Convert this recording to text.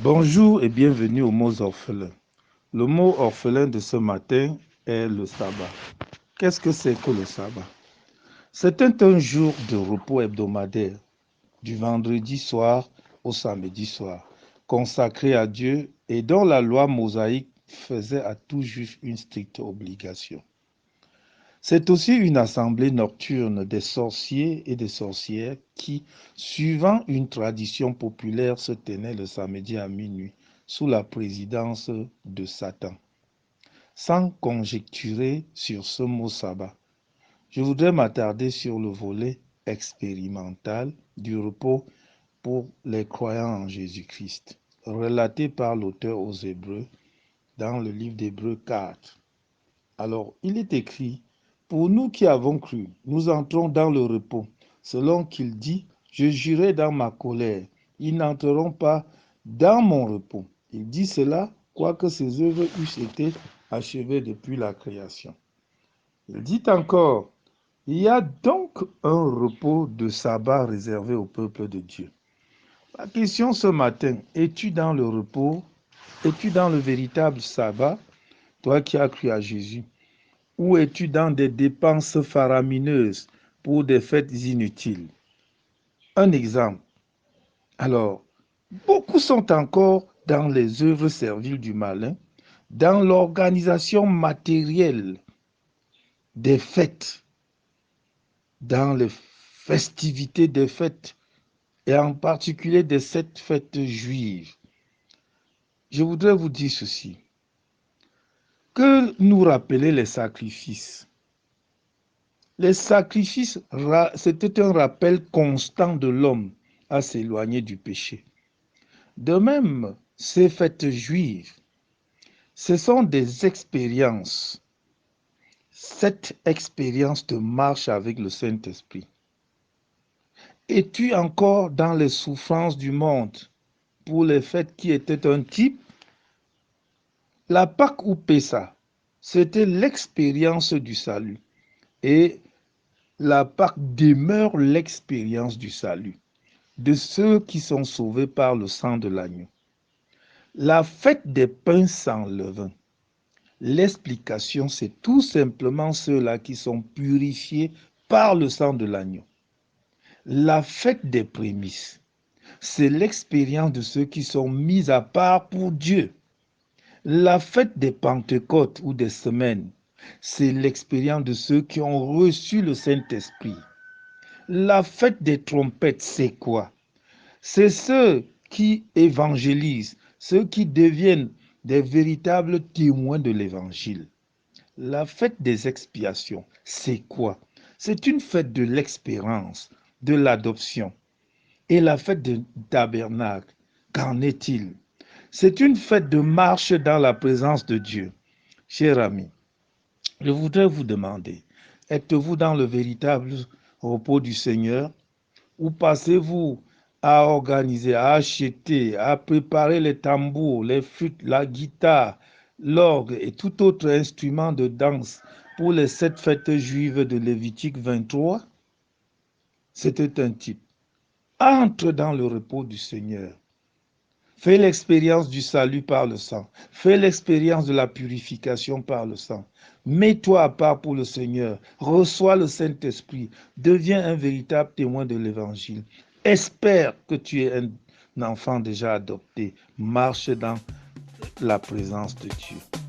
Bonjour et bienvenue aux mots orphelins. Le mot orphelin de ce matin est le sabbat. Qu'est-ce que c'est que le sabbat? C'est un jour de repos hebdomadaire, du vendredi soir au samedi soir, consacré à Dieu et dont la loi mosaïque faisait à tout juif une stricte obligation. C'est aussi une assemblée nocturne des sorciers et des sorcières qui, suivant une tradition populaire, se tenait le samedi à minuit sous la présidence de Satan. Sans conjecturer sur ce mot sabbat, je voudrais m'attarder sur le volet expérimental du repos pour les croyants en Jésus-Christ, relaté par l'auteur aux Hébreux dans le livre d'Hébreux 4. Alors, il est écrit: pour nous qui avons cru, nous entrons dans le repos, selon qu'il dit: je jurai dans ma colère, ils n'entreront pas dans mon repos. Il dit cela, quoique ses œuvres eussent été achevées depuis la création. Il dit encore: il y a donc un repos de sabbat réservé au peuple de Dieu. La question ce matin: es-tu dans le repos? Es-tu dans le véritable sabbat, toi qui as cru à Jésus? Ou es-tu dans des dépenses faramineuses pour des fêtes inutiles? Un exemple. Alors, beaucoup sont encore dans les œuvres serviles du malin, dans l'organisation matérielle des fêtes, dans les festivités des fêtes, et en particulier de cette fête juive. Je voudrais vous dire ceci. Que nous rappeler les sacrifices? Les sacrifices, c'était un rappel constant de l'homme à s'éloigner du péché. De même, ces fêtes juives, ce sont des expériences. Cette expérience de marche avec le Saint-Esprit. Es-tu encore dans les souffrances du monde pour les fêtes qui étaient un type? La Pâque ou Pessa, c'était l'expérience du salut. Et la Pâque demeure l'expérience du salut de ceux qui sont sauvés par le sang de l'agneau. La fête des pains sans levain, l'explication, c'est tout simplement ceux-là qui sont purifiés par le sang de l'agneau. La fête des prémices, c'est l'expérience de ceux qui sont mis à part pour Dieu. La fête des Pentecôtes ou des semaines, c'est l'expérience de ceux qui ont reçu le Saint-Esprit. La fête des trompettes, c'est quoi? C'est ceux qui évangélisent, ceux qui deviennent des véritables témoins de l'évangile. La fête des expiations, c'est quoi? C'est une fête de l'expérience, de l'adoption. Et la fête du tabernacle, qu'en est-il? C'est une fête de marche dans la présence de Dieu. Chers amis, je voudrais vous demander, êtes-vous dans le véritable repos du Seigneur? Ou passez-vous à organiser, à acheter, à préparer les tambours, les flûtes, la guitare, l'orgue et tout autre instrument de danse pour les 7 fêtes juives de Lévitique 23? C'était un type. Entre dans le repos du Seigneur. Fais l'expérience du salut par le sang. Fais l'expérience de la purification par le sang. Mets-toi à part pour le Seigneur. Reçois le Saint-Esprit. Deviens un véritable témoin de l'Évangile. Espère que tu es un enfant déjà adopté. Marche dans la présence de Dieu.